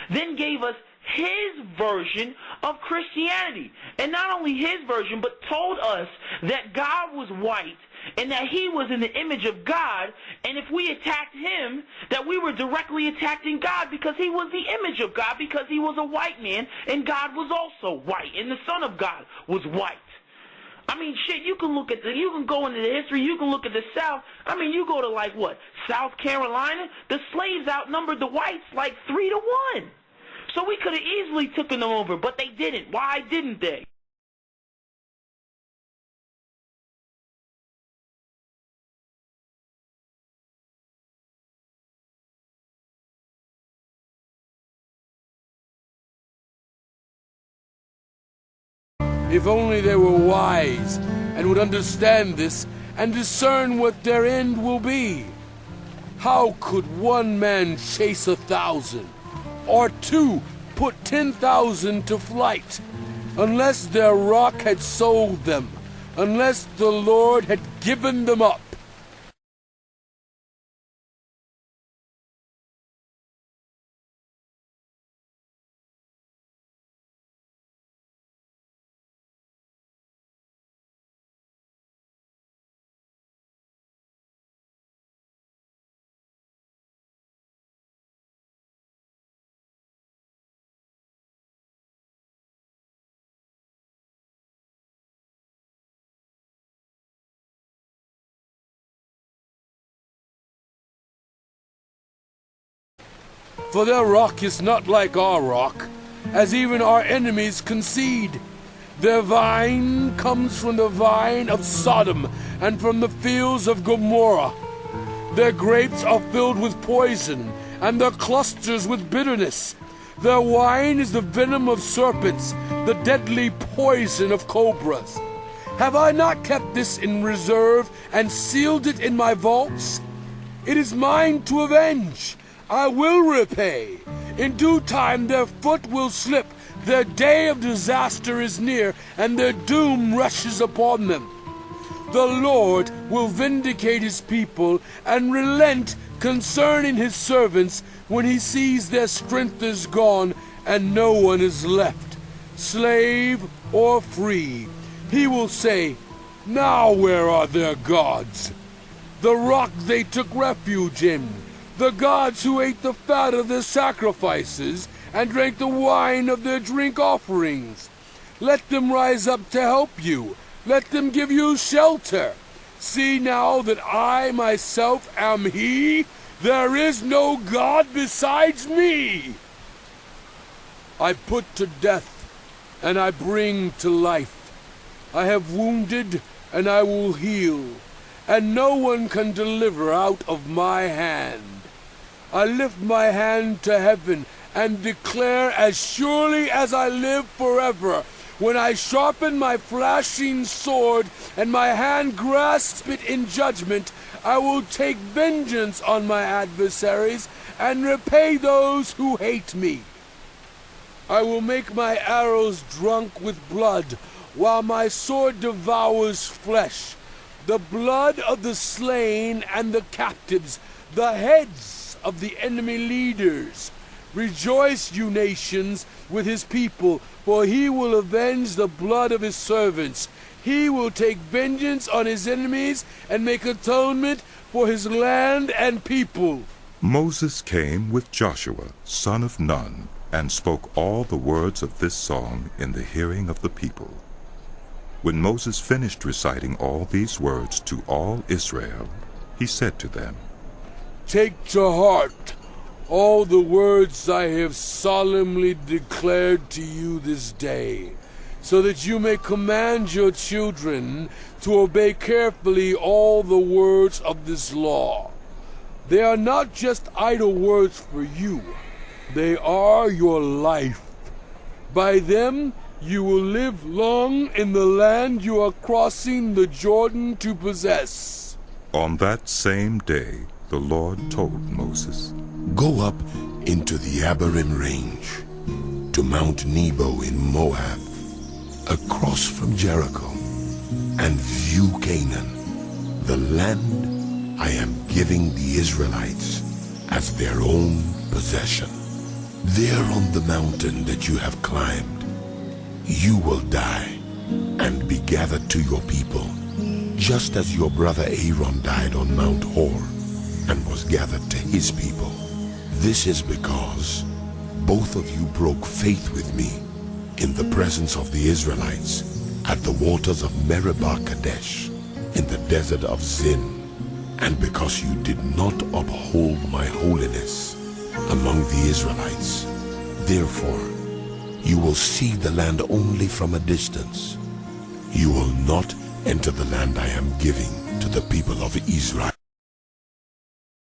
then gave us his version of Christianity. And not only his version, but told us that God was white and that he was in the image of God, and if we attacked him, that we were directly attacking God, because he was the image of God, because he was a white man, and God was also white, and the Son of God was white. I mean, shit, you can go into the history, you can look at the South. I mean, you go to, like, what, South Carolina? The slaves outnumbered the whites like 3-1. So we could have easily taken them over, but they didn't. Why didn't they? If only they were wise and would understand this and discern what their end will be. How could one man chase 1,000, or two put 10,000 to flight, unless their rock had sold them, unless the Lord had given them up? For their rock is not like our rock, as even our enemies concede. Their vine comes from the vine of Sodom and from the fields of Gomorrah. Their grapes are filled with poison, and their clusters with bitterness. Their wine is the venom of serpents, the deadly poison of cobras. Have I not kept this in reserve and sealed it in my vaults? It is mine to avenge. I will repay. In due time their foot will slip. Their day of disaster is near, and their doom rushes upon them. The Lord will vindicate his people and relent concerning his servants when he sees their strength is gone and no one is left, slave or free. He will say, "Now where are their gods? The rock they took refuge in, the gods who ate the fat of their sacrifices and drank the wine of their drink offerings. Let them rise up to help you. Let them give you shelter. See now that I myself am he. There is no God besides me. I put to death, and I bring to life. I have wounded, and I will heal, and no one can deliver out of my hand. I lift my hand to heaven and declare, as surely as I live forever, when I sharpen my flashing sword and my hand grasp it in judgment, I will take vengeance on my adversaries and repay those who hate me. I will make my arrows drunk with blood, while my sword devours flesh, the blood of the slain and the captives, the heads of the enemy leaders. Rejoice, you nations, with his people, for he will avenge the blood of his servants. He will take vengeance on his enemies and make atonement for his land and people." Moses came with Joshua, son of Nun, and spoke all the words of this song in the hearing of the people. When Moses finished reciting all these words to all Israel, he said to them, "Take to heart all the words I have solemnly declared to you this day, so that you may command your children to obey carefully all the words of this law. They are not just idle words for you, they are your life. By them you will live long in the land you are crossing the Jordan to possess." On that same day, the Lord told Moses, "Go up into the Abarim range, to Mount Nebo in Moab, across from Jericho, and view Canaan, the land I am giving the Israelites as their own possession. There on the mountain that you have climbed, you will die and be gathered to your people, just as your brother Aaron died on Mount Hor and was gathered to his people. This is because both of you broke faith with me in the presence of the Israelites at the waters of Meribah Kadesh in the desert of Zin, and because you did not uphold my holiness among the Israelites. Therefore, you will see the land only from a distance. You will not enter the land I am giving to the people of Israel.